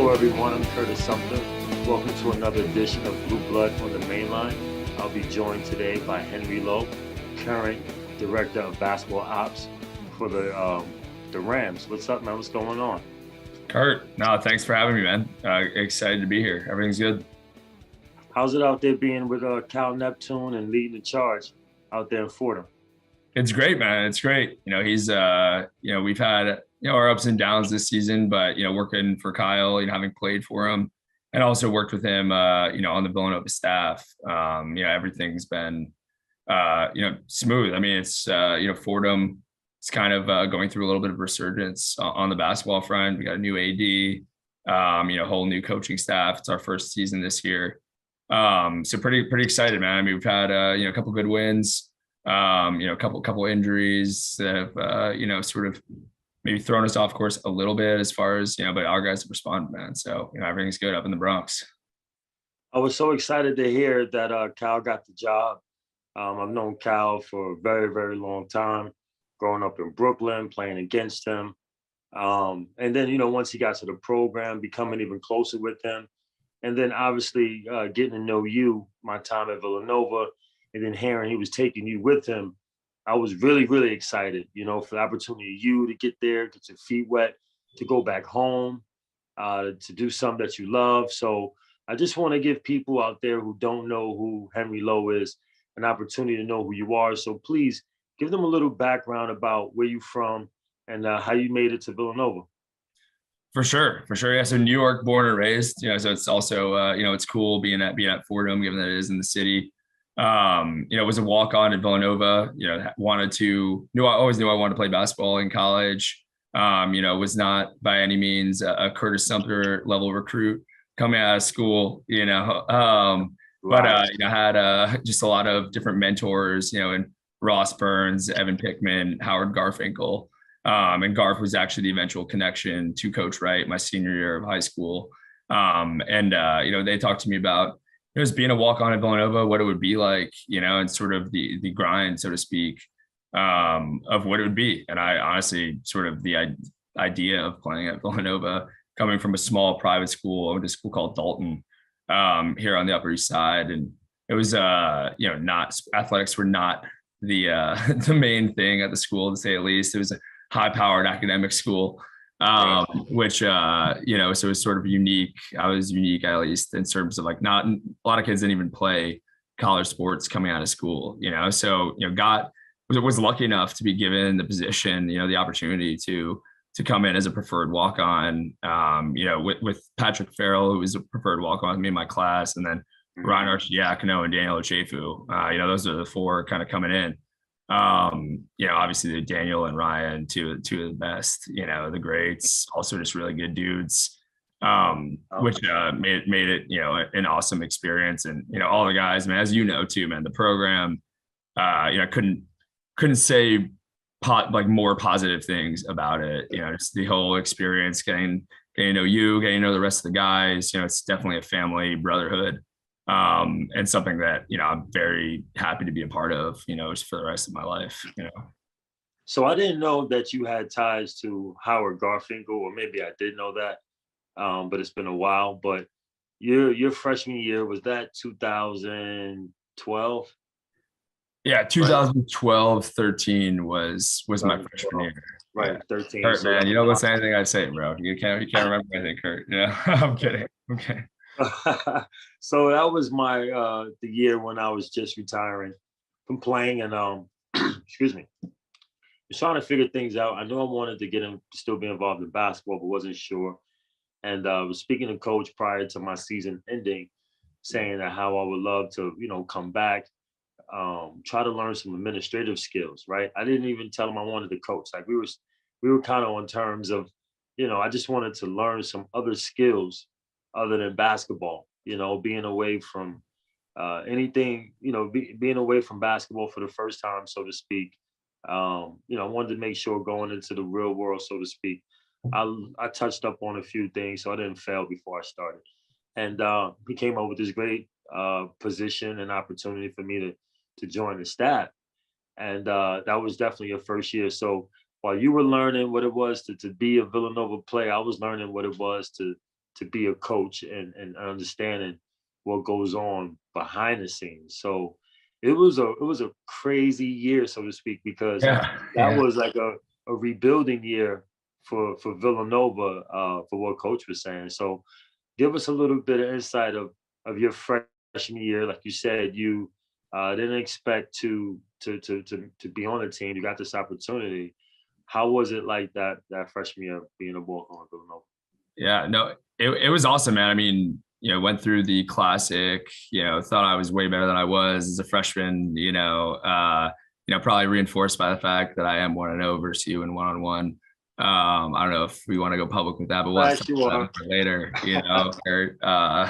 Hello, everyone. I'm Curtis Sumpter. Welcome to another edition of Blue Blood on the Main Line. I'll be joined today by Henry Lowe, current Director of Basketball Ops for the Rams. What's up, man? What's going on? Kurt, no, thanks for having me, man. Excited to be here. Everything's good. How's it out there being with Cal Neptune and leading the charge out there in Fordham? It's great, man. It's great. He's, we've had, our ups and downs this season, but, working for Kyle, having played for him and also worked with him, on the Villanova staff, everything's been, smooth. I mean, it's, Fordham, it's kind of going through a little bit of resurgence on the basketball front. We got a new AD, whole new coaching staff. It's our first season this year. So pretty excited, man. I mean, we've had, a couple good wins, a couple injuries that have, sort of maybe thrown us off course a little bit as far as, but our guys have responded, man. So, everything's good up in the Bronx. I was so excited to hear that Cal got the job. I've known Cal for a very, very long time, growing up in Brooklyn, playing against him. And then, once he got to the program, becoming even closer with him. And then obviously getting to know you, my time at Villanova, and then hearing he was taking you with him, I was really, really excited, for the opportunity you to get there, get your feet wet, to go back home, to do something that you love. So I just want to give people out there who don't know who Henry Lowe is an opportunity to know who you are. So please give them a little background about where you're from and how you made it to Villanova. For sure. Yeah. So New York, born and raised. So it's also, it's cool being at Fordham, given that it is in the city. Was a walk-on at Villanova. I always knew I wanted to play basketball in college. Was not by any means a Curtis Sumpter level recruit coming out of school. But had just a lot of different mentors. And Ross Burns, Evan Pickman, Howard Garfinkel. And Garf was actually the eventual connection to Coach Wright my senior year of high school. They talked to me about just being a walk-on at Villanova, what it would be like, and sort of the grind, so to speak, of what it would be. And I honestly sort of the idea of playing at Villanova, coming from a small private school, I went to a school called Dalton here on the Upper East Side. And it was, not athletics were not the main thing at the school, to say the least. It was a high-powered academic school, which so it was sort of unique. I was unique, at least in terms of not a lot of kids didn't even play college sports coming out of school, so was lucky enough to be given the position, the opportunity to come in as a preferred walk-on, with Patrick Farrell, who was a preferred walk-on with me in my class, and then Ryan Archidiakono and Daniel Ochefu. Those are the four kind of coming in. Obviously Daniel and Ryan, two of the best, the greats, also just really good dudes, which made it, an awesome experience. And, all the guys, man, as too, man, the program, couldn't say more positive things about it, just the whole experience, getting to know you, getting to know the rest of the guys, it's definitely a family brotherhood. And something that, I'm very happy to be a part of, just for the rest of my life, So I didn't know that you had ties to Howard Garfinkel, or maybe I did know that, but it's been a while. But your freshman year, was that 2012? Yeah, 2012, 13 was my freshman year. Right, 13. Kurt, so man, you don't listen to anything I say, bro. You can't remember anything, Kurt. Yeah, I'm kidding. Okay. So that was my the year when I was just retiring from playing, and excuse me, was trying to figure things out. I knew I wanted to still be involved in basketball, but wasn't sure. And I was speaking to coach prior to my season ending, saying that how I would love to, come back, try to learn some administrative skills. Right? I didn't even tell him I wanted to coach. Like we were kind of on terms of, I just wanted to learn some other skills other than basketball, being away from anything, being away from basketball for the first time, so to speak. I wanted to make sure going into the real world, so to speak, I touched up on a few things so I didn't fail before I started. And he came up with this great position and opportunity for me to join the staff. And that was definitely your first year. So while you were learning what it was to be a Villanova player, I was learning what it was to to be a coach and understanding what goes on behind the scenes. So it was a crazy year, so to speak, because Yeah. that Yeah. was like a rebuilding year for Villanova, for what coach was saying. So give us a little bit of insight of your freshman year. Like you said, you didn't expect to be on the team. You got this opportunity. How was it like that freshman year being a walk on Villanova? Yeah, no, it was awesome, man. I mean, went through the classic, thought I was way better than I was as a freshman, probably reinforced by the fact that I am 1-0 versus you in one-on-one. I don't know if we want to go public with that, but we'll have to talk Glad you about are. that for later,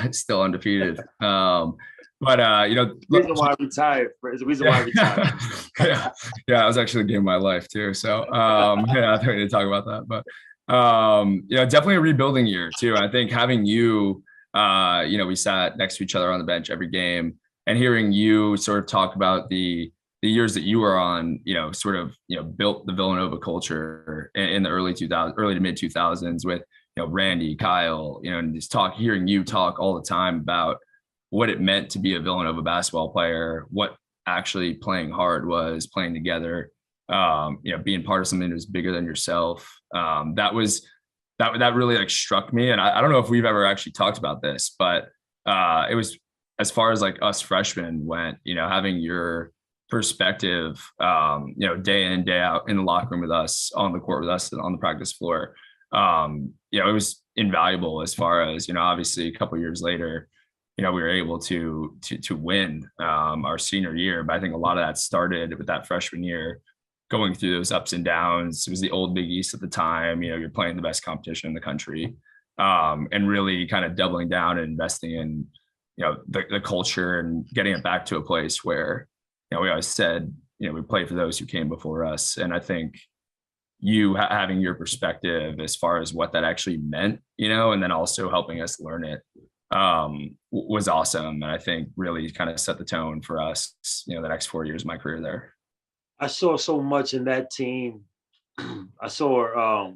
we're still undefeated. But Reason why I retired. It's the reason why I retired. yeah, yeah, I was actually the game of my life too. So yeah, I don't need to talk about that, but definitely a rebuilding year too. I think having you, we sat next to each other on the bench every game, and hearing you sort of talk about the years that you were on, sort of, built the Villanova culture in the early to mid 2000s with, Randy, Kyle, and just hearing you talk all the time about what it meant to be a Villanova basketball player, what actually playing hard was, playing together, being part of something that was bigger than yourself. That really like struck me. And I don't know if we've ever actually talked about this, but it was, as far as like us freshmen went, having your perspective, day in and day out in the locker room with us, on the court with us, on the practice floor. It was invaluable as far as, obviously a couple of years later, we were able to win our senior year. But I think a lot of that started with that freshman year, going through those ups and downs. It was the old Big East at the time. You're playing the best competition in the country, and really kind of doubling down and investing in, the culture and getting it back to a place where, we always said, we play for those who came before us. And I think you having your perspective as far as what that actually meant, and then also helping us learn it, was awesome. And I think really kind of set the tone for us, the next 4 years of my career there. I saw so much in that team. I saw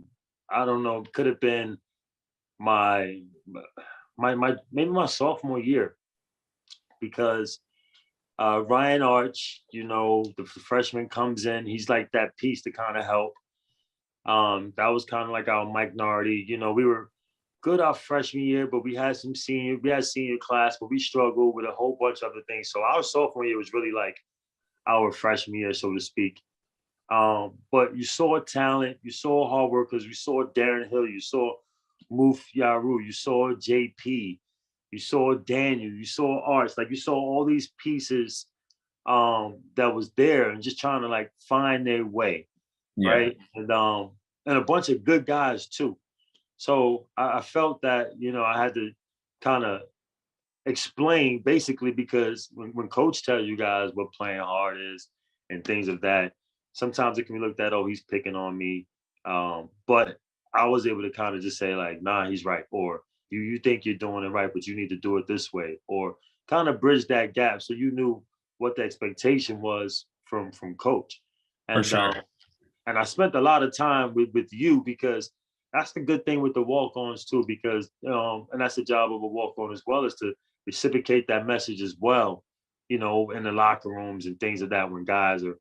I don't know, could have been my maybe my sophomore year, because Ryan Arch, the freshman comes in, he's like that piece to kind of help. That was kind of like our Mike Nardi. We were good our freshman year, but we had senior class, but we struggled with a whole bunch of other things. So our sophomore year was really like our freshman year, so to speak. But you saw talent, you saw hard workers, you saw Darren Hill, you saw Muf Yaru, you saw JP, you saw Daniel, you saw Arts, like you saw all these pieces that was there and just trying to like find their way, Yeah. right? And a bunch of good guys too. So I felt that, I had to kind of explain, basically, because when coach tells you guys what playing hard is and things of that, sometimes it can be looked at, oh, he's picking on me. But I was able to kind of just say like, nah, he's right. Or you think you're doing it right, but you need to do it this way, or kind of bridge that gap. So you knew what the expectation was from coach. And, For sure. And I spent a lot of time with you, because that's the good thing with the walk-ons too, because, and that's the job of a walk-on as well, is to reciprocate that message as well, in the locker rooms and things of that, when guys are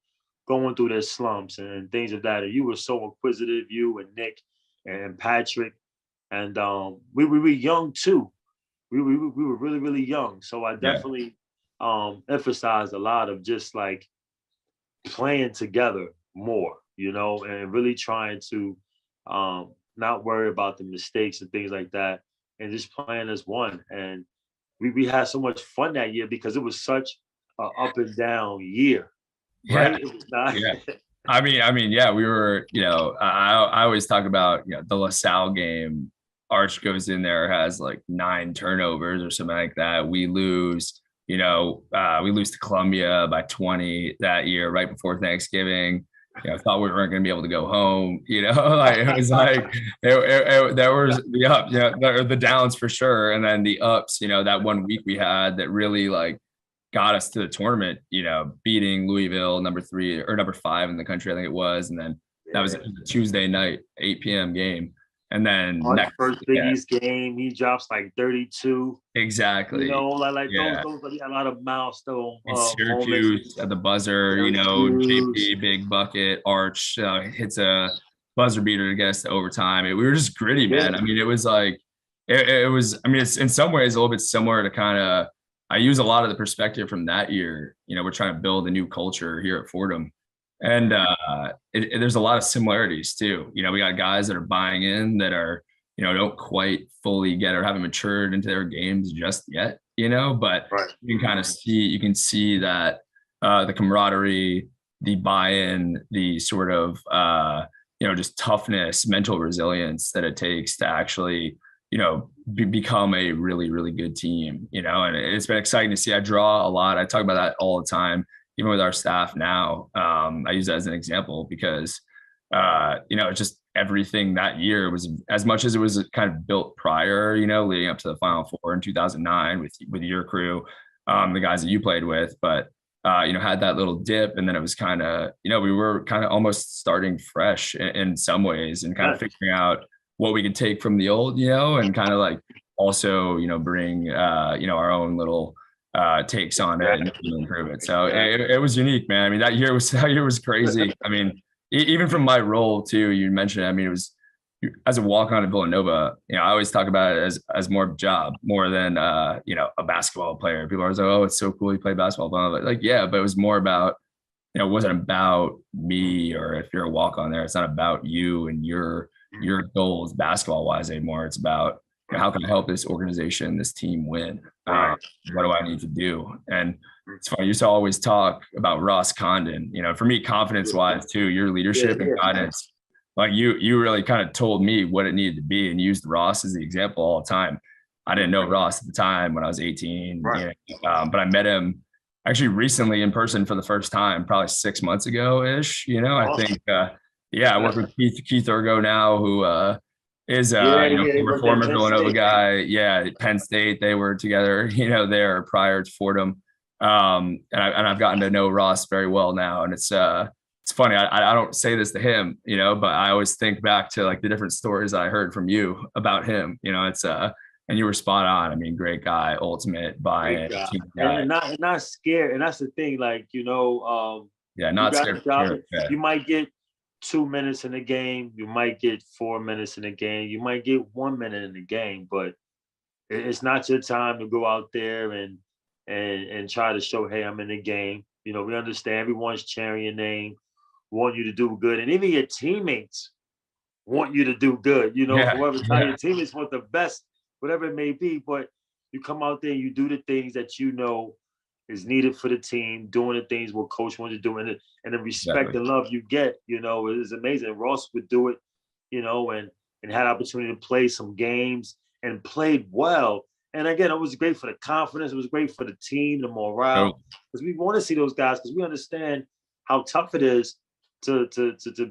going through their slumps and things of that. And you were so inquisitive, you and Nick and Patrick. And we were young too. We were really, really young. So I definitely emphasized a lot of just like playing together more, and really trying to not worry about the mistakes and things like that, and just playing as one. And we had so much fun that year because it was such a up and down year, right? Yeah. It was not. Yeah. I mean, yeah, we were, I always talk about, the LaSalle game. Arch goes in there, has like 9 turnovers or something like that. We lose, we lose to Columbia by 20 that year, right before Thanksgiving. I thought we weren't going to be able to go home, like it was like, there was the up, the downs for sure. And then the ups, that 1 week we had that really like got us to the tournament, beating Louisville, number 3 or number 5 in the country, I think it was. And then that was a Tuesday night, 8 p.m. game. And then On next, first Big East game, he drops like 32. exactly. You know, like those a lot of milestone In moments. Syracuse at the buzzer, Syracuse. JP, big bucket, Arch hits a buzzer beater to get us to overtime. We were just gritty, man. I mean, it was like, it was, I mean, it's in some ways a little bit similar to kind of, I use a lot of the perspective from that year. We're trying to build a new culture here at Fordham. And there's a lot of similarities too. We got guys that are buying in that are, don't quite fully get or haven't matured into their games just yet, but Right. you can see that the camaraderie, the buy-in, the sort of, just toughness, mental resilience that it takes to actually, become a really, really good team, and it's been exciting to see. I draw a lot. I talk about that all the time, even with our staff now. I use that as an example because, just everything that year was, as much as it was kind of built prior, leading up to the Final Four in 2009 with your crew, the guys that you played with, but, had that little dip. And then it was kind of, we were kind of almost starting fresh in some ways and kind of figuring out what we could take from the old, and kind of like also, bring, our own little takes on it and improve it. So it was unique, man. I mean, that year was crazy. I mean, even from my role too, you mentioned, I mean, it was as a walk-on at Villanova, I always talk about it as more of a job, more than, a basketball player. People are always like, oh, it's so cool you play basketball. Like, yeah, but it was more about, it wasn't about me, or if you're a walk-on there, it's not about you and your goals basketball wise anymore. It's about, how can I help this organization, this team win? What do I need to do? And it's funny, you used to always talk about Ross Condon, for me, confidence wise too, your leadership and guidance, like you really kind of told me what it needed to be and used Ross as the example all the time. I didn't know Ross at the time when I was 18, but I met him actually recently in person for the first time, probably 6 months ago ish. I think, I work with Keith Urgo now, who is former Villanova guy. Yeah, Penn State. They were together, there prior to Fordham. And I've gotten to know Ross very well now, and it's funny. I don't say this to him, but I always think back to like the different stories I heard from you about him. It's and you were spot on. I mean, great guy, ultimate buy-in, and not scared. And that's the thing, like not scared. You might get 2 minutes in the game, you might get 4 minutes in the game, you might get 1 minute in the game, but it's not your time to go out there and try to show, hey, I'm in the game. We understand everyone's cheering your name, want you to do good, and even your teammates want you to do good. Whoever your teammates want the best, whatever it may be, but you come out there and you do the things that is needed for the team, doing the things what coach wants to do, and the respect and love you get, is amazing. Ross would do it, and had opportunity to play some games and played well. And again, it was great for the confidence. It was great for the team, the morale, because we want to see those guys, because we understand how tough it is to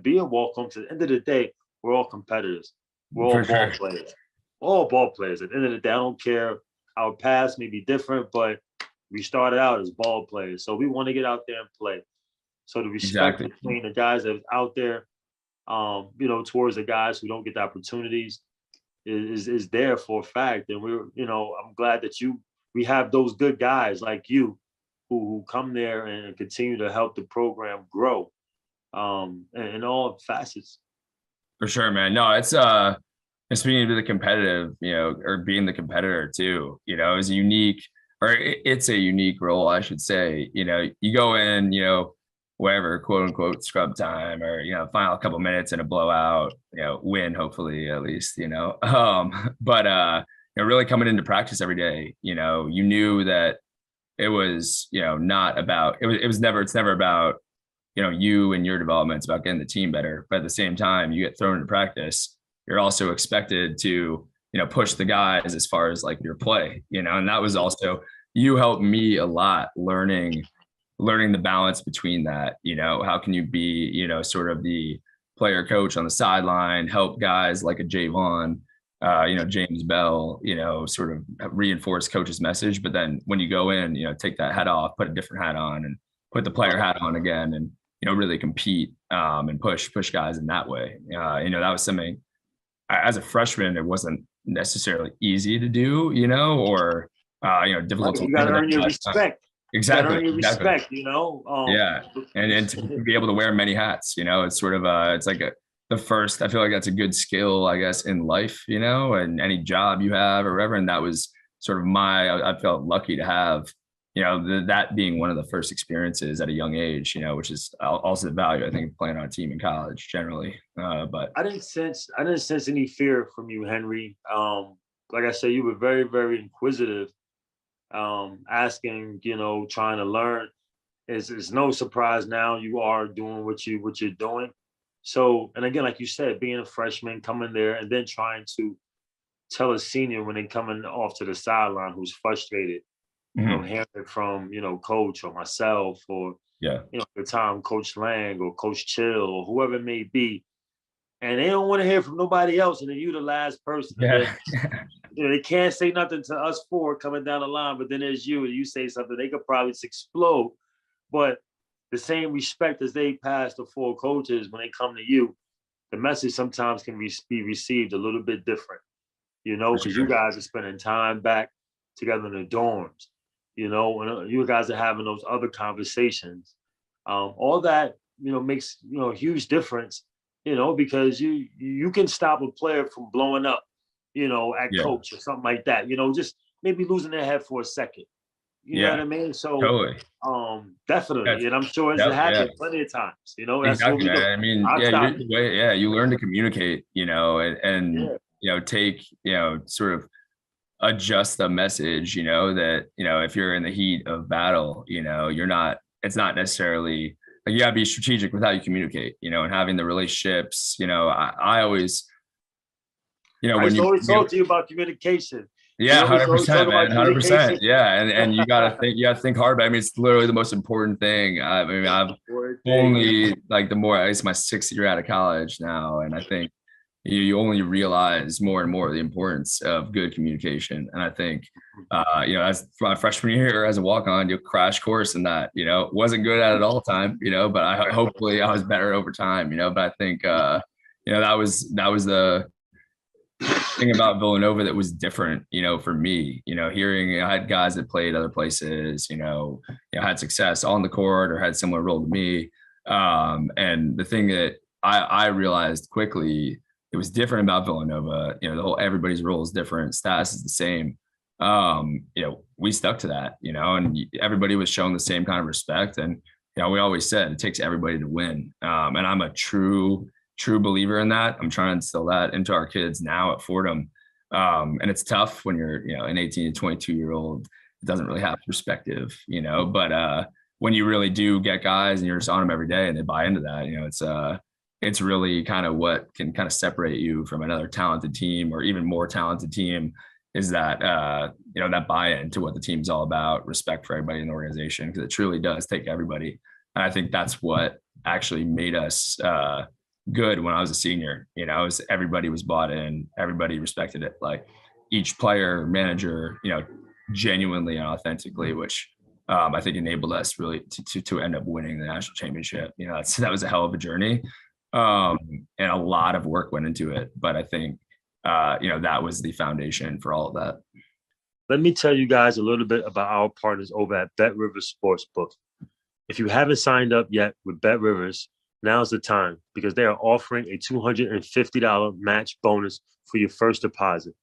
be a walk-on. At the end of the day, we're all competitors. We're all ball players. All ball players. At the end of the day, I don't care. Our past may be different, but we started out as ball players. So we want to get out there and play. So the respect between the guys that are out there, towards the guys who don't get the opportunities is there for a fact. And I'm glad that we have those good guys like you who come there and continue to help the program grow in all facets. For sure, man. No, it's speaking to the competitive, or being the competitor too, is unique, or it's a unique role, I should say. You go in, whatever, quote unquote, scrub time, or, final couple minutes in a blowout, win, hopefully, at least, but really coming into practice every day, you knew that it was, not about, it's never about, you and your development. It's about getting the team better. But at the same time, you get thrown into practice, you're also expected to, push the guys as far as like your play, and that was also, you helped me a lot learning the balance between that. How can you be, sort of the player coach on the sideline, help guys like a Javon, James Bell, sort of reinforce coach's message. But then when you go in, take that hat off, put a different hat on, and put the player hat on again, and, really compete and push guys in that way. That was something as a freshman, it wasn't necessarily easy to do, or difficult Right. to You got to learn earn your at that time. respect. You got to Exactly, earn your exactly. respect. Yeah, and to be able to wear many hats, it's sort of it's like the first. I feel like that's a good skill, I guess, in life, and any job you have or whatever. And that was sort of I felt lucky to have, that being one of the first experiences at a young age, which is also the value I think of playing on a team in college generally. But I didn't sense any fear from you, Henry. Like I said, you were very, very inquisitive, asking, trying to learn. It's no surprise now you are doing what you're doing. So, and again, like you said, being a freshman, coming there and then trying to tell a senior when they coming off to the sideline who's frustrated, hearing it from, coach or myself or, yeah, at the time, Coach Lang or Coach Chill or whoever it may be. And they don't want to hear from nobody else. And then you the last person. And yeah, then, they can't say nothing to us four coming down the line, but then there's you and you say something, they could probably just explode. But the same respect as they pass the four coaches when they come to you, the message sometimes can be received a little bit different, for because you sure. guys are spending time back together in the dorms, and you guys are having those other conversations. All that, makes, a huge difference, because you can stop a player from blowing up, at Yeah, coach or something like that, just maybe losing their head for a second. You know what yeah, I mean? So, totally. definitely, That's and I'm sure it's yep, yeah. happened plenty of times. That's what Exactly, we do. man. I mean, I'll yeah, stop you. you learn to communicate, and Yeah, take, sort of adjust the message, that, if you're in the heat of battle, you're not, it's not necessarily like you gotta be strategic with how you communicate, and having the relationships, I always, I when used to always you talk to you about communication. We yeah, always hundred always talk percent, man, about 100%. communication. Yeah, and you gotta think hard. But I mean, it's literally the most important thing. I mean, I've Word thing. only like the more it's my sixth year out of college now, and I think you only realize more and more the importance of good communication. And I think, as my freshman year as a walk on, you crash course in that. Wasn't good at it all the time. But hopefully I was better over time. But I think, that was the thing about Villanova that was different, for me, hearing I had guys that played other places, had success on the court or had similar role to me. And the thing that I realized quickly, it was different about Villanova, the whole everybody's role is different, status is the same. We stuck to that, and everybody was shown the same kind of respect. And, we always said it takes everybody to win. And I'm a true believer in that. I'm trying to instill that into our kids now at Fordham. And it's tough when you're, an 18 to 22-year-old doesn't really have perspective, but when you really do get guys and you're just on them every day and they buy into that, it's really kind of what can kind of separate you from another talented team or even more talented team is that, that buy-in to what the team's all about, respect for everybody in the organization, because it truly does take everybody. And I think that's what actually made us, good when I was a senior. Everybody was bought in, everybody respected it. Like each player, manager, genuinely and authentically, which I think enabled us really to end up winning the national championship. That was a hell of a journey, and a lot of work went into it. But I think that was the foundation for all of that. Let me tell you guys a little bit about our partners over at BetRivers Sportsbook. If you haven't signed up yet with BetRivers, now's the time because they are offering a $250 match bonus for your first deposit.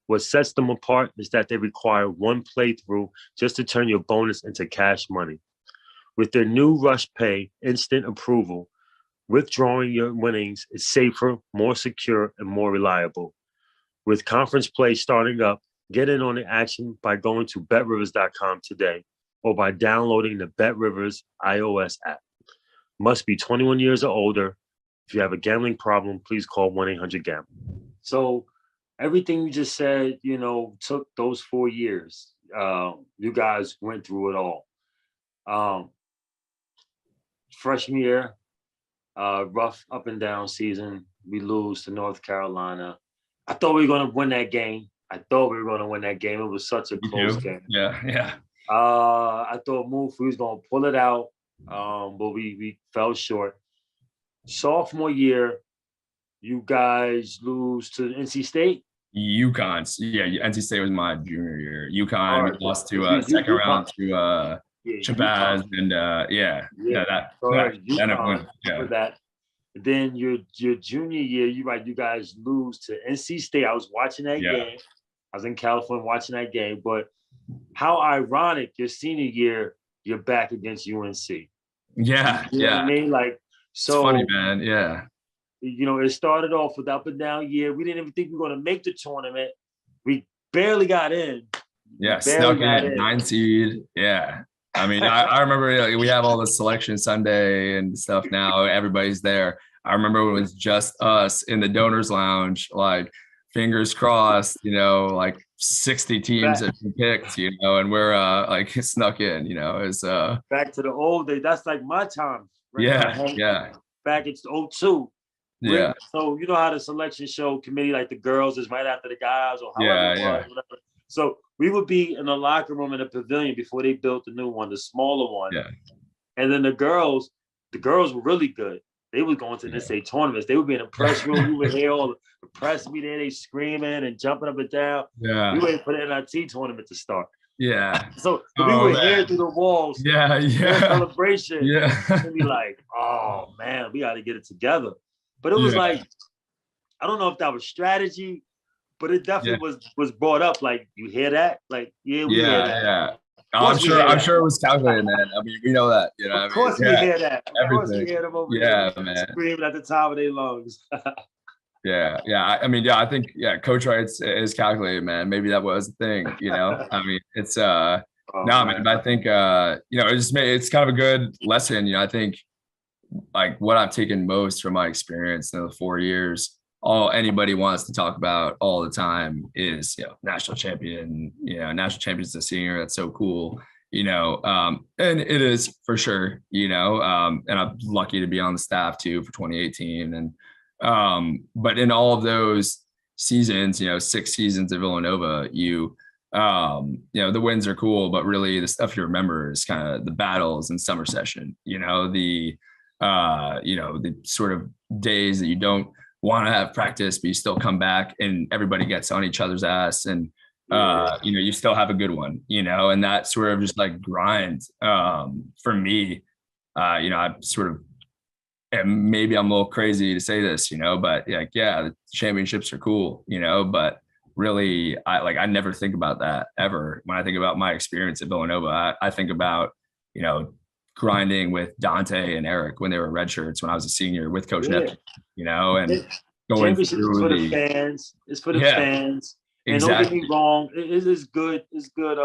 What sets them apart is that they require one playthrough just to turn your bonus into cash money. With their new Rush Pay instant approval, withdrawing your winnings is safer, more secure, and more reliable. With conference play starting up, get in on the action by going to betrivers.com today or by downloading the BetRivers iOS app. Must be 21 years or older. If you have a gambling problem, please call 1-800-GAMBLE. So everything you just said, took those 4 years. You guys went through it all. Freshman year, rough up and down season. We lose to North Carolina. I thought we were going to win that game. It was such a close game. Yeah, yeah. I thought we was going to pull it out, but we fell short. Sophomore year, You guys lose to NC State. UConn. Yeah, NC State was my junior year. UConn, All we right, lost to second UConn. round to Yeah, Shabazz, UConn. and Yeah, that all that right, ended up UConn winning. Yeah, for that. Then your junior year, you right, you guys lose to NC State. I was watching that yeah, game. I was in California watching that game. But how ironic, your senior year, you're back against UNC. yeah, You know what I yeah. mean? Like, It's funny, so, man. Yeah, it started off with up and down year. We didn't even think we were going to make the tournament. We barely got in. yeah. Barely Snuck got in in. 9 seed. Yeah. I mean, I remember we have all the selection Sunday and stuff now. Everybody's there. I remember when it was just us in the donors lounge, like fingers crossed, like 60 teams that we picked, and we're like snuck in, it's Back to the old days. That's like my time. Right? yeah, yeah, Back it's '02. yeah, So you know how the selection show committee, like the girls is right after the guys or however yeah, it was, yeah, whatever. So we would be in the locker room in the pavilion before they built the new one, the smaller one. yeah, And then the girls were really good. They were going to the state tournaments. They would be in the press room. We would hear all the press be there, they screaming and jumping up and down. yeah, We waited for the NIT tournament to start. yeah. So we Oh would hear man. through the walls, Yeah, their yeah, celebration, yeah, and be like, "Oh man, we got to get it together." But it was yeah, like, I don't know if that was strategy, but it yeah, definitely was brought up. Like, you hear that? Like, yeah, we hear yeah, that. yeah. Of I'm course we sure. hear I'm that. sure it was calculated, man. I mean, we know that. Of I mean, course we yeah, hear that. Of course we everything. hear them over Yeah, there man. screaming at the top of their lungs. Yeah, yeah. I mean, yeah. I think Coach Wright's is calculated, man. Maybe that was the thing. I mean, it's Oh no, man. man. But I think it's kind of a good lesson. I think like what I've taken most from my experience in the 4 years, all anybody wants to talk about all the time is national champion, national champions as a senior. That's so cool. And it is for sure, and I'm lucky to be on the staff too for 2018. And but in all of those seasons, 6 seasons of Villanova, the wins are cool, but really the stuff you remember is kind of the battles in summer session, the sort of days that you don't want to have practice, but you still come back and everybody gets on each other's ass. And you still have a good one, and that sort of just like grind for me. I sort of, and maybe I'm a little crazy to say this, but the championships are cool, but really I never think about that ever. When I think about my experience at Villanova, I think about, grinding with Dante and Eric when they were red shirts when I was a senior with Coach Nip, and going Championship is through for the fans. It's for the fans. And don't get exactly. me wrong, it is good. It's good.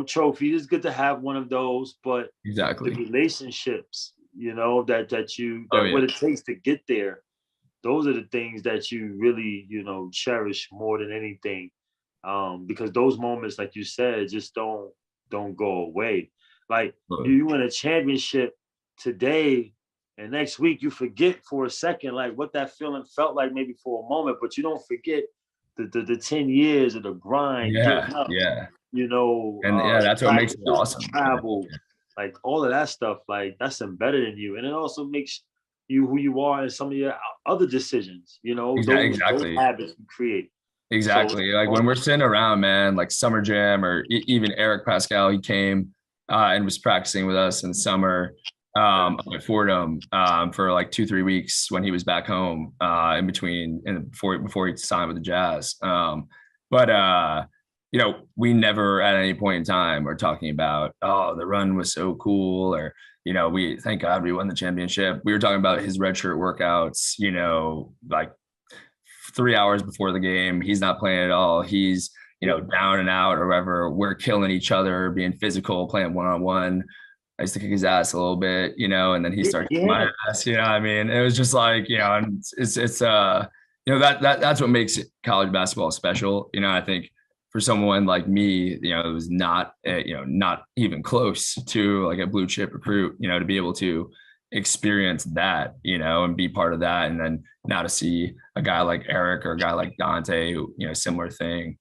Trophy. It's good to have one of those, but Exactly. the relationships, Oh, what it takes to get there, those are the things that you really, cherish more than anything. Because those moments, like you said, just don't go away. Like you win a championship today, and next week you forget for a second, like what that feeling felt like, maybe for a moment, but you don't forget the 10 years of the grind, Yeah, getting up, yeah. And that's what makes it awesome. travel, like all of that stuff, like that's embedded in you, and it also makes you who you are in some of your other decisions. Those habits you create. Exactly. So, like when we're sitting around, man, like summer jam, or even Eric Pascal, he came and was practicing with us in the summer up at Fordham for like 2-3 weeks when he was back home in between and before he signed with the Jazz. But we never at any point in time are talking about, oh, the run was so cool, or we thank God we won the championship. We were talking about his redshirt workouts, like 3 hours before the game. He's not playing at all. He's down and out or whatever. We're killing each other, being physical, playing one-on-one. I used to kick his ass a little bit, and then he started kicking my ass. I mean, it was just like, and it's that's what makes college basketball special. I think for someone like me, it was not not even close to like a blue chip recruit, to be able to experience that, and be part of that. And then now to see a guy like Eric or a guy like Dante who, similar thing,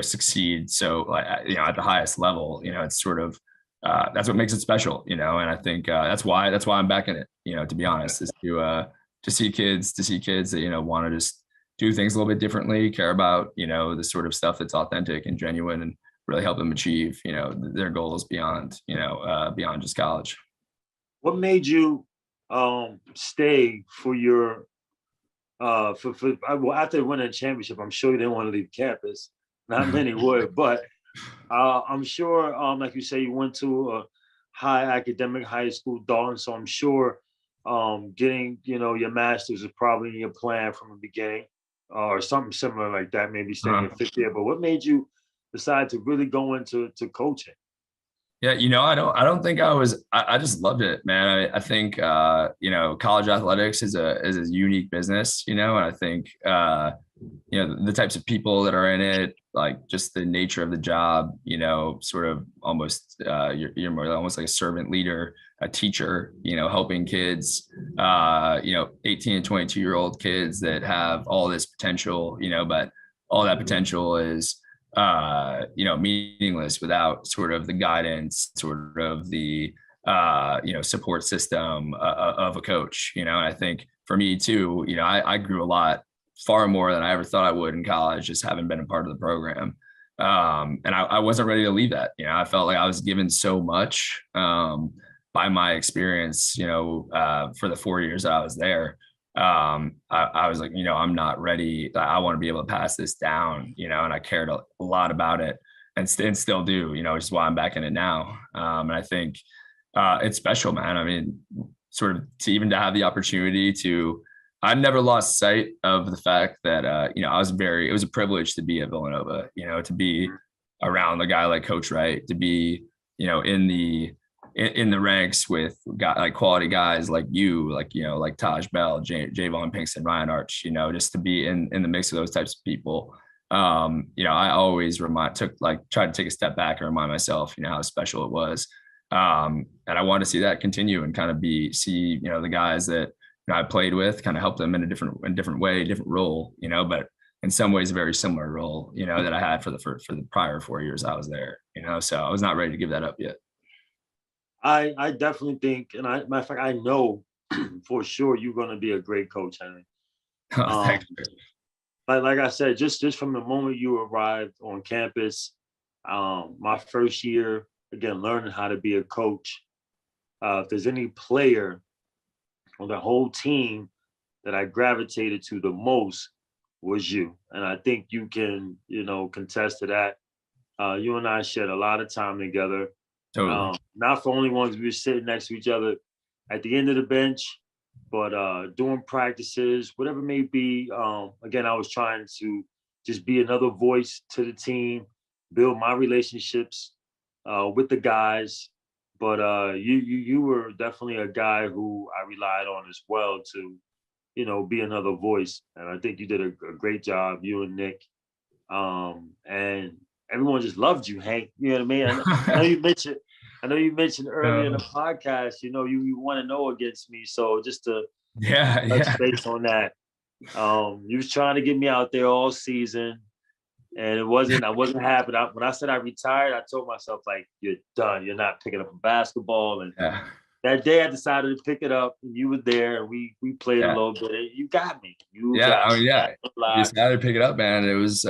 succeed. So like, at the highest level, it's sort of, that's what makes it special, and I think that's why I'm back in it, to be honest, is to to see kids that, you know, want to just do things a little bit differently, care about, you know, the sort of stuff that's authentic and genuine, and really help them achieve, you know, their goals beyond, you know, beyond just college. What made you stay for your well, after winning a championship? I'm sure you didn't want to leave campus. Not many would, but I'm sure, like you say, you went to a high academic high school, Dalton. So I'm sure getting, you know, your master's was probably in your plan from the beginning, or something similar like that. Maybe staying your fifth year. But what made you decide to really go into coaching? Yeah, you know, I don't think I just loved it, man. I think you know, college athletics is a unique business, you know, and I think you know, the types of people that are in it, like just the nature of the job, you know, sort of almost you're more almost like a servant leader, a teacher, you know, helping kids, you know, 18 and 22-year-old kids that have all this potential, you know, but all that potential is you know, meaningless without sort of the guidance, sort of the you know, support system of a coach, you know. And I think for me too, you know, I grew a lot, far more than I ever thought I would in college, just having been a part of the program. And I wasn't ready to leave that. You know, I felt like I was given so much by my experience, you know, for the 4 years that I was there. I was like, you know, I'm not ready. I want to be able to pass this down, you know, and I cared a lot about it, and still do, you know, which is why I'm back in it now. And I think it's special, man. I mean, sort of to have the opportunity to, I never lost sight of the fact that, you know, it was a privilege to be at Villanova, you know, to be around a guy like Coach Wright, to be, you know, in the ranks with like quality guys like you, like, you know, like Taj Bell, Javon Pinkston, Ryan Arch, you know, just to be in the mix of those types of people. You know, I always tried to take a step back and remind myself, you know, how special it was. And I want to see that continue and kind of see, you know, the guys that, you know, I played with, kind of help them in a different way, different role, you know, but in some ways a very similar role, you know, that I had for the prior 4 years I was there, you know, so I was not ready to give that up yet. I definitely think, and matter of fact, I know for sure you're going to be a great coach, Henry. Thanks. Like I said, just from the moment you arrived on campus, my first year, again, learning how to be a coach. If there's any player on the whole team that I gravitated to the most, was you. And I think you can, you know, contest to that. You and I shared a lot of time together. Totally. Not for only ones we were sitting next to each other at the end of the bench, but doing practices, whatever it may be. Again, I was trying to just be another voice to the team, build my relationships with the guys. But you were definitely a guy who I relied on as well to, you know, be another voice. And I think you did a great job, you and Nick. And everyone just loved you, Hank. You know what I mean? I know you mentioned earlier in the podcast, you know, you want to know against me. So just to touch base on that. You was trying to get me out there all season, and I wasn't happy. When I said I retired, I told myself, like, you're done. You're not picking up a basketball. And that day I decided to pick it up, and you were there, and we played a little bit. You got me. You decided to pick it up, man. It was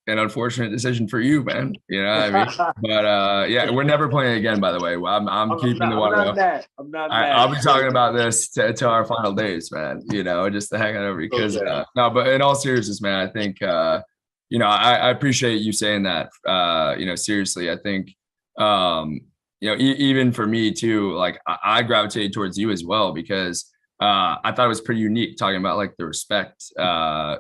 an unfortunate decision for you, man. You know what I mean? But yeah, we're never playing again, by the way. I'm keeping the water up. I'm not mad. I'll be talking about this to our final days, man. You know, just to hang on over, because no, but in all seriousness, man, I think you know, I appreciate you saying that. You know, seriously, I think you know, even for me too, like I gravitated towards you as well, because I thought it was pretty unique talking about like the respect,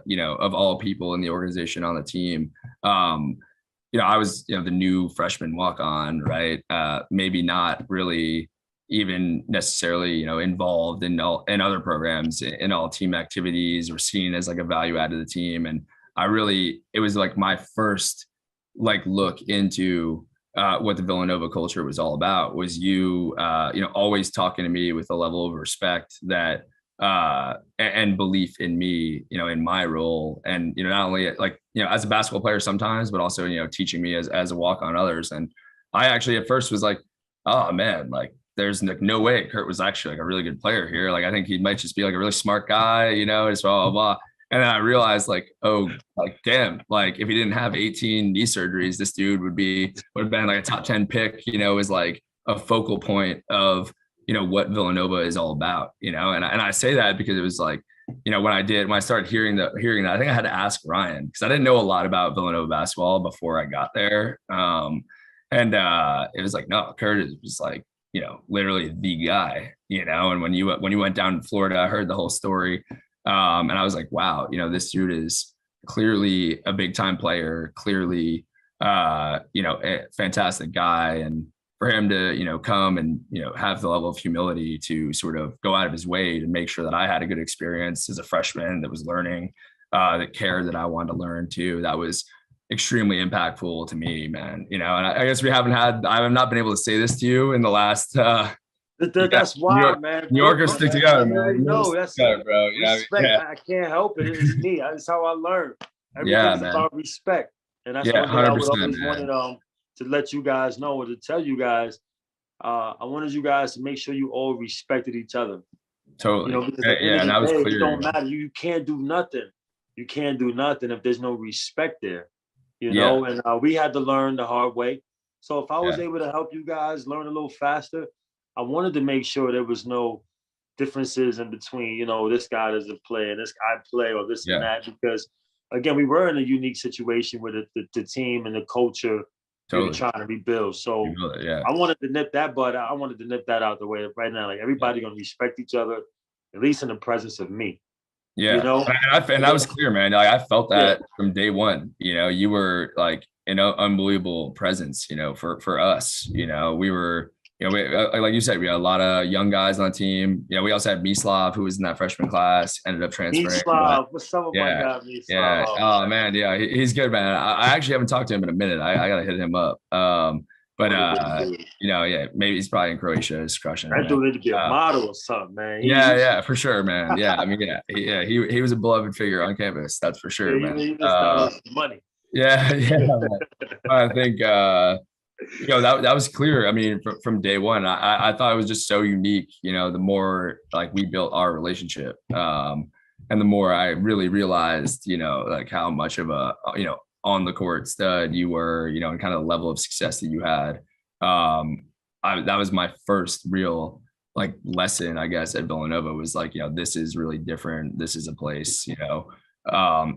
you know, of all people in the organization, on the team. You know, I was, you know, the new freshman walk-on, right? Maybe not really even necessarily, you know, involved in other programs, in all team activities, or seen as like a value add to the team. And it was like my first like look into what the Villanova culture was all about. Was you, you know, always talking to me with a level of respect that and belief in me, you know, in my role, and you know, not only like, you know, as a basketball player sometimes, but also, you know, teaching me as a walk on others. And I actually at first was like, oh man, like there's like no way Kurt was actually like a really good player here. Like I think he might just be like a really smart guy, you know, just blah blah blah. And then I realized like, oh, like damn, like if he didn't have 18 knee surgeries, this dude would have been like a top 10 pick, you know, is like a focal point of, you know, what Villanova is all about, you know. And I say that because it was like, you know, when I started hearing that, I think I had to ask Ryan because I didn't know a lot about Villanova basketball before I got there. And it was like, no, Kurt was like, you know, literally the guy, you know. And when you went down to Florida, I heard the whole story. And I was like, wow, you know, this dude is clearly a big time player, clearly, you know, a fantastic guy. And for him to, you know, come and, you know, have the level of humility to sort of go out of his way to make sure that I had a good experience as a freshman that was learning, that cared that I wanted to learn too. That was extremely impactful to me, man. You know, and I guess I have not been able to say this to you in the last, that's why, man. New Yorkers stick together, man. No, that's together, bro. You know, respect. Yeah. I can't help it. It's me. That's how I learn. Everything's about respect, and that's one thing I would always wanted to let you guys know, or to tell you guys. I wanted you guys to make sure you all respected each other. Totally. You know, because and that was clear. It don't matter. You can't do nothing. You can't do nothing if there's no respect there. You know, and we had to learn the hard way. So if I was able to help you guys learn a little faster, I wanted to make sure there was no differences in between, you know, this guy doesn't play and this guy play or this and that, because again, we were in a unique situation with the team and the culture we were trying to rebuild. So I wanted to nip that bud out. I wanted to nip that out the way right now. Like everybody gonna respect each other, at least in the presence of me. Yeah. You know? And that was clear, man. Like I felt that from day one. You know, you were like an unbelievable presence, you know, for us. You know, we were, you know, like you said, we had a lot of young guys on the team. You know, we also had Mislav, who was in that freshman class, ended up transferring. Mislav, what's up with my guy, Mislav? Yeah. Oh man, yeah, he's good, man. I actually haven't talked to him in a minute. I gotta hit him up. But you know, maybe he's probably in Croatia, just crushing it. That dude need to be a model or something, man. Yeah, for sure, man. Yeah, I mean, he was a beloved figure on campus, that's for sure, man. He money. Yeah. I think you know, that was clear. I mean, from day one, I thought it was just so unique. You know, the more like we built our relationship, and the more I really realized, you know, like how much of a, you know, on the court stud you were, you know, and kind of the level of success that you had. That was my first real like lesson, I guess, at Villanova, was like, you know, this is really different. This is a place, you know,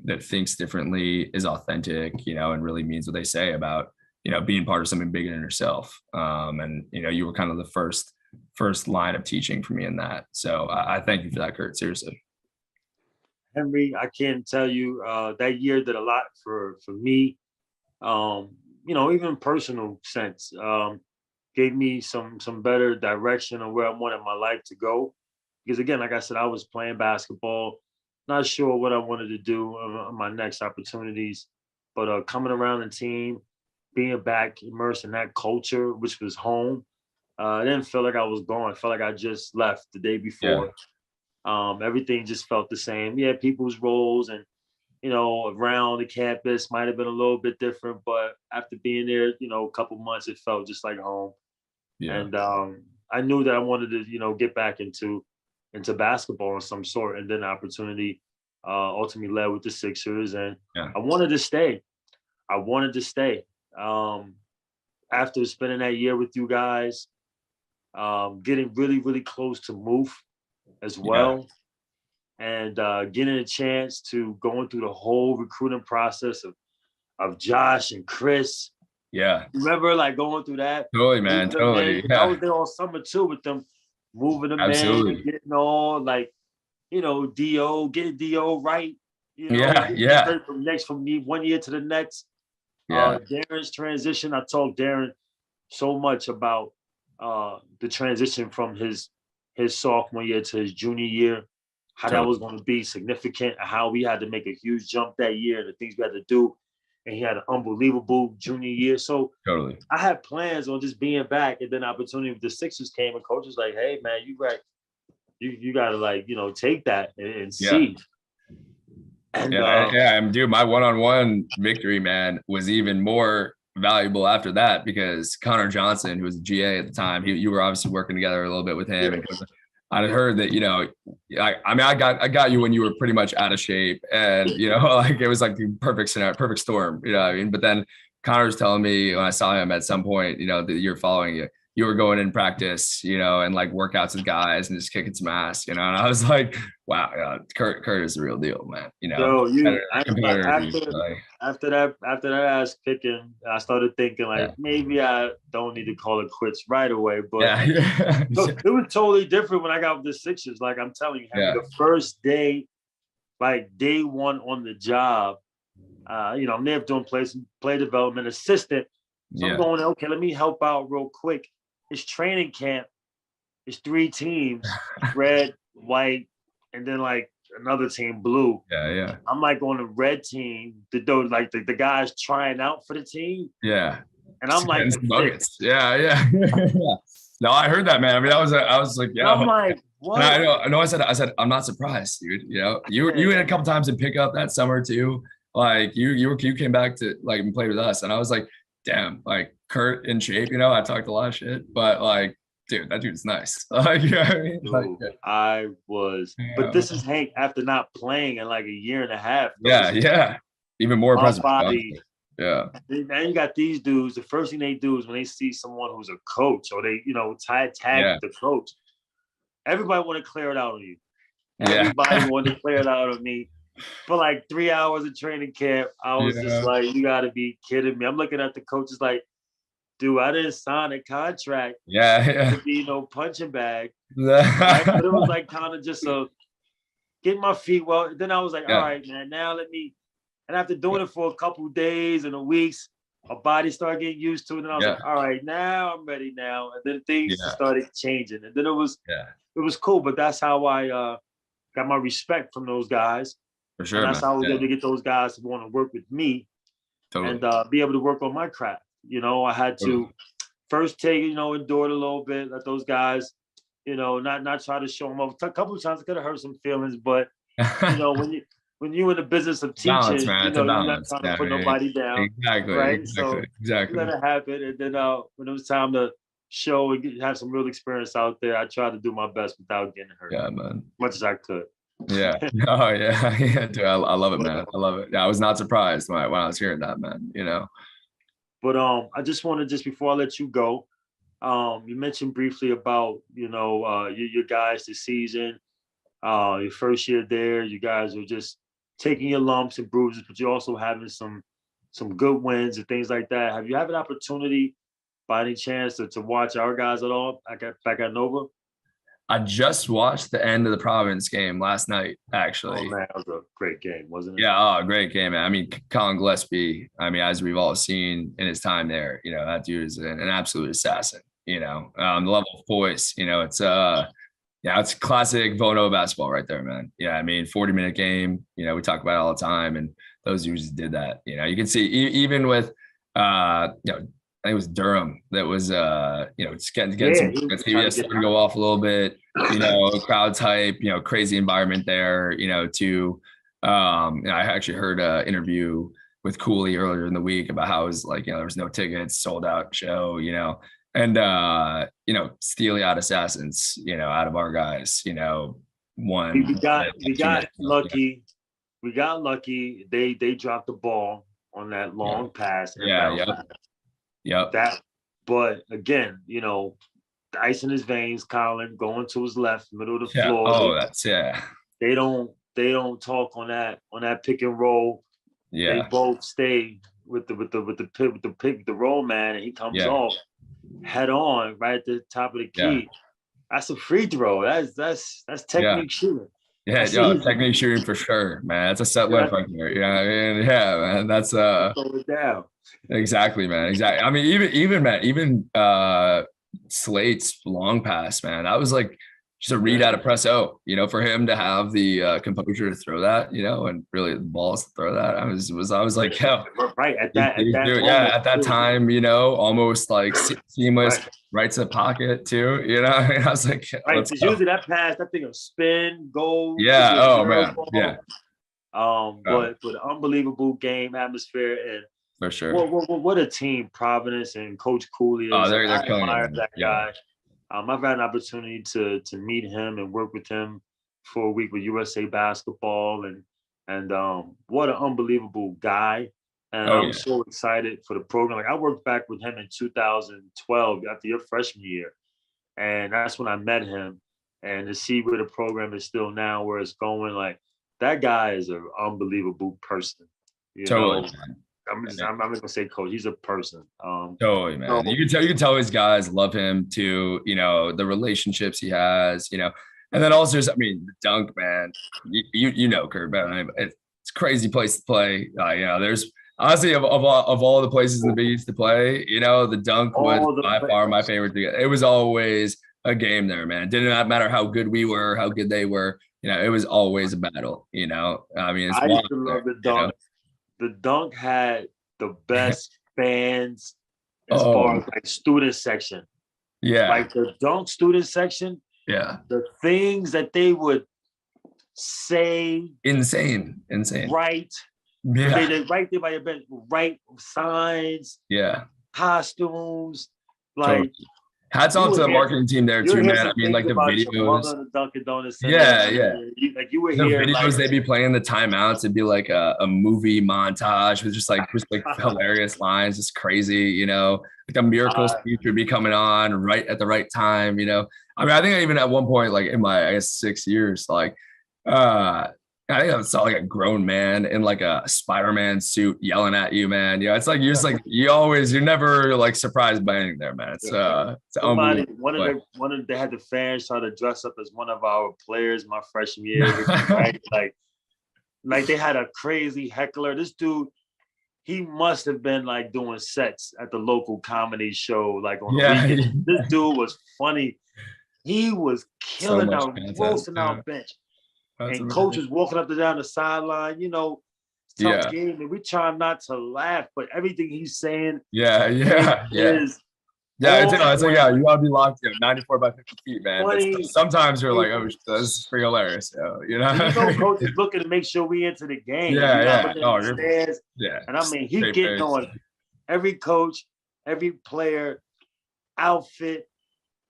that thinks differently, is authentic, you know, and really means what they say about, you know, being part of something bigger than yourself. And, you know, you were kind of the first line of teaching for me in that. So I thank you for that, Kurt, seriously. Henry, I can't tell you, that year did a lot for me. You know, even personal sense, gave me some better direction on where I wanted my life to go. Because again, like I said, I was playing basketball, not sure what I wanted to do on my next opportunities, but coming around the team, being back immersed in that culture, which was home, I didn't feel like I was gone. I felt like I just left the day before. Everything just felt the same. Yeah, people's roles and, you know, around the campus might have been a little bit different, but after being there, you know, a couple months, it felt just like home. And I knew that I wanted to, you know, get back into basketball of some sort. And then the opportunity ultimately led with the Sixers, and I wanted to stay. After spending that year with you guys, getting really, really close to Moof as well, and getting a chance to going through the whole recruiting process of Josh and Chris. Yeah. Remember, like, going through that? Totally, man. Totally. Yeah. I was there all summer too with them, moving them in, getting all like, you know, getting DO right. You know, from 1 year to the next. Darren's transition. I told Darren so much about the transition from his sophomore year to his junior year, how that was going to be significant, and how we had to make a huge jump that year, and the things we had to do. And he had an unbelievable junior year. So I had plans on just being back, and then the opportunity with the Sixers came, and coach was like, "Hey man, you got to, like, you know, take that and see." And dude, my one-on-one victory, man, was even more valuable after that because Connor Johnson, who was a GA at the time, you were obviously working together a little bit with him. And I heard that, I got you when you were pretty much out of shape and, like it was like the perfect scenario, perfect storm, what I mean? But then Connor was telling me when I saw him at some point, the year following you were going in practice, and like workouts with guys and just kicking some ass, and I was like, wow, Kurt is the real deal, man. After that ass kicking, I started thinking maybe I don't need to call it quits right away. But it was totally different when I got with the Sixers. Like I'm telling you, the first day, like day one on the job, I'm there doing play development assistant. So I'm going, okay, let me help out real quick. It's training camp. It's 3 teams, red, white, and then like another team, blue. Yeah. I'm like on the red team, the guys trying out for the team. Yeah. And I'm like, yeah. No, I heard that, man. I mean, I was like, yeah. I'm like, what? And I know. I said, I'm not surprised, dude. You had a couple times in pickup that summer too. Like you came back to like and played with us, and I was like, damn, like Kurt in shape. I talked a lot of shit, but like, dude, that dude's nice. Like, you know what I mean? Dude, I was, but this is Hank after not playing in like a year and a half. Yeah. Even more impressive. Body. Yeah. Now you got these dudes. The first thing they do is when they see someone who's a coach or they, tag the coach. Everybody want to clear it out on you. Everybody want to clear it out on me. For like 3 hours of training camp, I was just like, you got to be kidding me. I'm looking at the coaches like, dude, I didn't sign a contract to be no punching bag. Right? But it was like kind of just get my feet well. Then I was like, all right, man, now and after doing it for a couple of days and weeks, my body started getting used to it. And I was like, all right, now I'm ready now. And then things started changing. And then it was cool. But that's how I got my respect from those guys. For sure. And that's how I was able to get those guys to want to work with me and be able to work on my craft. I had to first take, endure it a little bit, let those guys, not try to show them up. A couple of times I could have hurt some feelings, but when you're in the business of teaching, balance, man. you're not trying to put nobody down. Exactly. Right. Exactly. Let it happen. And then when it was time to show and have some real experience out there, I tried to do my best without getting hurt. Yeah, man. As much as I could. Yeah. Oh, yeah. Dude, I love it, man. I love it. Yeah, I was not surprised when I was hearing that, man. But I just want to before I let you go, you mentioned briefly about your guys this season, your first year there. You guys are just taking your lumps and bruises, but you're also having some good wins and things like that. Have you had an opportunity by any chance to watch our guys at all back at Nova? I just watched the end of the Providence game last night, actually. Oh, man, that was a great game, wasn't it? Yeah, great game, man. I mean, Colin Gillespie, as we've all seen in his time there, that dude is an absolute assassin, the level of voice, it's classic Villanova basketball right there, man. 40-minute game, we talk about it all the time, and those dudes did that. You can see even with, I think it was Durham that was, just getting some. He was starting to go off a little bit, crowd type, crazy environment there, I actually heard an interview with Cooley earlier in the week about how it was like, there was no tickets, sold out show, and, steely-eyed assassins, out of our guys, one. We got lucky. We got lucky. They dropped the ball on that long pass. But again, the ice in his veins, Colin going to his left, middle of the floor. Oh, that's They don't talk on that pick and roll. Yeah. They both stay with the roll man, and he comes off head on right at the top of the key. Yeah. That's a free throw. That's technique shooting. Yeah, technique shooting for sure, man. That's a set lift right there. Yeah, man. That's throw it down. Exactly, man. Exactly. I mean, even Slate's long pass, man. That was like just a read out of press O. For him to have the composure to throw that, and really the balls to throw that. I was like, right at that time, almost like seamless. Right to the pocket too, I was like, right. Usually that pass, that thing will spin, go. Yeah. Oh man. Yeah. But unbelievable game atmosphere, and for sure. What a team Providence and Coach Cooley is. Oh, they're I killing admire it, that guy. I've had an opportunity to meet him and work with him for a week with USA Basketball, and what an unbelievable guy. And I'm so excited for the program. Like, I worked back with him in 2012 after your freshman year, and that's when I met him. And to see where the program is still now, where it's going, like, that guy is an unbelievable person. You know, I'm not gonna say coach. He's a person. Totally, man. You can tell his guys love him too. You know, the relationships he has. You know, and then also, I mean, the dunk, man. You know, Kurt, man. It's a crazy place to play. You know, there's honestly of all the places in the Big East to play, you know, the dunk was by far my favorite to get. It was always a game there, man. It didn't matter how good we were, how good they were. You know, it was always a battle. You know, I mean, I used to love the dunk. You know? The dunk had the best fans as far as like student section. Yeah, like the dunk student section. Yeah, the things that they would say, insane. Right. Yeah. They right there by your bench, right signs, costumes, like. Totally. Hats off to the marketing team there too, man. I mean, like the videos. The Dunkin' Donuts Center. Yeah. Like you were the here. videos like, they'd be playing the timeouts. It'd be like a movie montage with just like hilarious lines, just crazy, you know. Like a miracle speech would be coming on right at the right time, you know. I mean, I think even at one point, like in my 6 years, like I think I saw like a grown man in like a Spider-Man suit yelling at you, man. Yeah, it's like you're just like you're never like surprised by anything there, man. It's they had the fans try to dress up as one of our players my freshman year, right? like they had a crazy heckler. This dude, he must have been like doing sets at the local comedy show, like on the weekend. This dude was funny. He was killing roasting our bench. That's and coach was walking up and down the sideline, you know, tough game, and we try not to laugh, but everything he's saying, it's like you gotta be locked in 94 by 50 feet, man. But sometimes you're like, oh, this is pretty hilarious, you know. Coach is looking to make sure we into the game. And I mean, he getting on every coach, every player, outfit,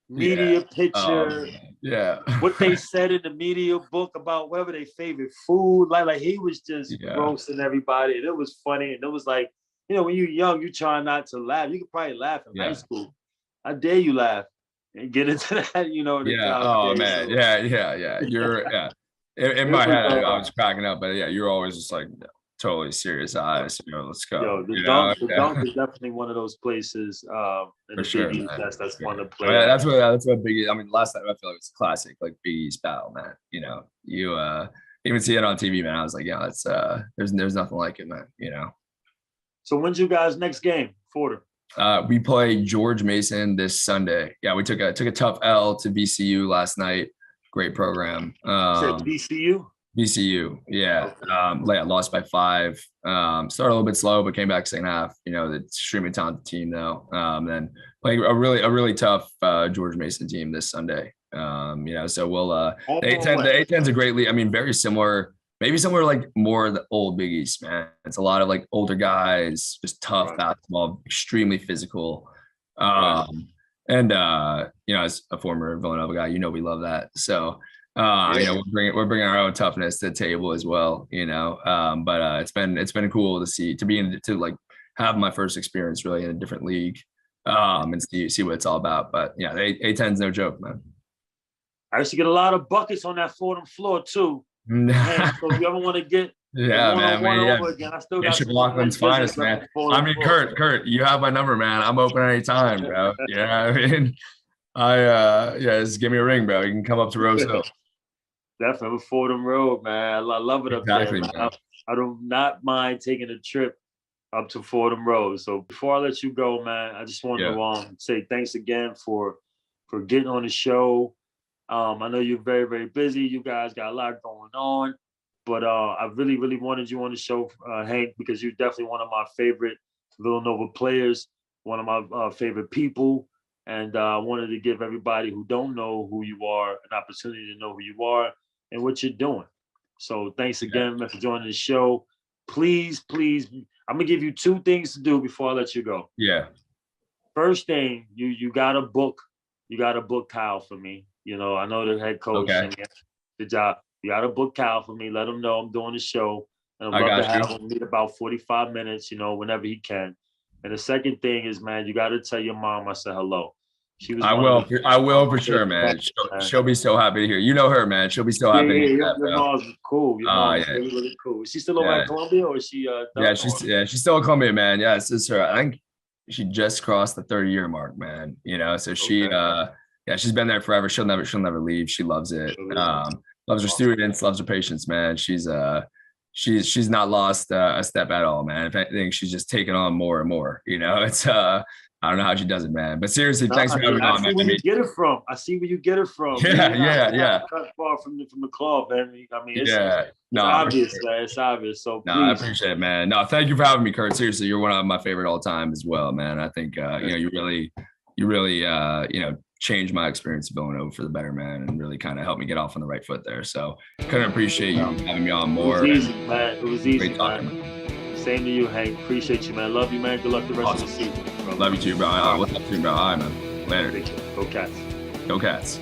media picture, what they said in the media book about whatever their favorite food, like he was just roasting everybody, and it was funny, and it was like, you know, when you're young, you try not to laugh. You could probably laugh in high school. I dare you laugh and get into that, you know. Man, you're in my head, I was cracking up, but you're always just like totally serious eyes. You know, let's go. The dunk is definitely one of those places. For sure, man. That's one of the players. That's what Big East. I mean, last time I feel like it's classic, like Big East battle, man. You know, you even see it on TV, man. I was like, it's there's nothing like it, man. You know. So when's you guys' next game, Fordham? We play George Mason this Sunday. Yeah, we took a tough L to VCU last night. Great program. VCU? VCU, lost by 5. Started a little bit slow, but came back second half. You know, the extremely talented team though. Then playing a really tough George Mason team this Sunday. You know, so we'll the A10's a great league. I mean, very similar, maybe similar like more of the old Big East, man. It's a lot of like older guys, just tough basketball, extremely physical. And you know, as a former Villanova guy, you know, we love that. So. You know, we're bringing our own toughness to the table as well, you know. But it's been cool to like have my first experience really in a different league, and see what it's all about. But yeah, A10's no joke, man. I used to get a lot of buckets on that Fordham floor too. So if you ever want to get Bishop Laughlin's finest, man. I mean, Kurt, you have my number, man. I'm open anytime, bro. I mean, just give me a ring, bro. You can come up to Rose Hill. Definitely Fordham Road, man. I love it up there. I do not mind taking a trip up to Fordham Road. So before I let you go, man, I just want to say thanks again for getting on the show. I know you're very, very busy. You guys got a lot going on, but I really, really wanted you on the show, Hank, because you're definitely one of my favorite Villanova players, one of my favorite people. And I wanted to give everybody who don't know who you are an opportunity to know who you are and what you're doing. So thanks again for joining the show. Please, I'm gonna give you 2 things to do before I let you go. Yeah. First thing, you gotta book Kyle for me. You know, I know the head coach. Okay. Good job. You gotta book Kyle for me. Let him know I'm doing the show. And I'd I love to got have you. him meet about 45 minutes, you know, whenever he can. And the second thing is, man, you gotta tell your mom I said hello. She was I one of will. the I will for sure, man. She'll be so happy to hear. You know her, man. She'll be so happy to hear that, Your bro. mom's cool. Your mom's Yeah. really, really cool. Is she still over Yeah. at Columbia or is she done? She's still a Columbia, man. Yeah, it's her. I think she just crossed the 30-year mark, man. You know, so she she's been there forever. She'll never leave. She loves it. Loves her students, loves her patients, man. She's not lost a step at all, man. If anything, she's just taking on more and more. You know, it's I don't know how she does it, man. But seriously, thanks for having me on, man. I see where you get it from. I see where you get it from. Yeah. Cut far from the club, man. I mean, it's obvious, man. It's obvious. So no, please. I appreciate it, man. No, thank you for having me, Kurt. Seriously, you're one of my favorite all time as well, man. I think you really changed my experience of Villanova for the better, man, and really kind of helped me get off on the right foot there. So couldn't appreciate you having me on more. It was easy, man. It was easy, great talking, man. Same to you, Hank. Appreciate you, man. Love you, man. Good luck the rest of the season. Bro. Love you too, bro. What's up, too, bro? All right, man. Later. Go Cats. Go Cats.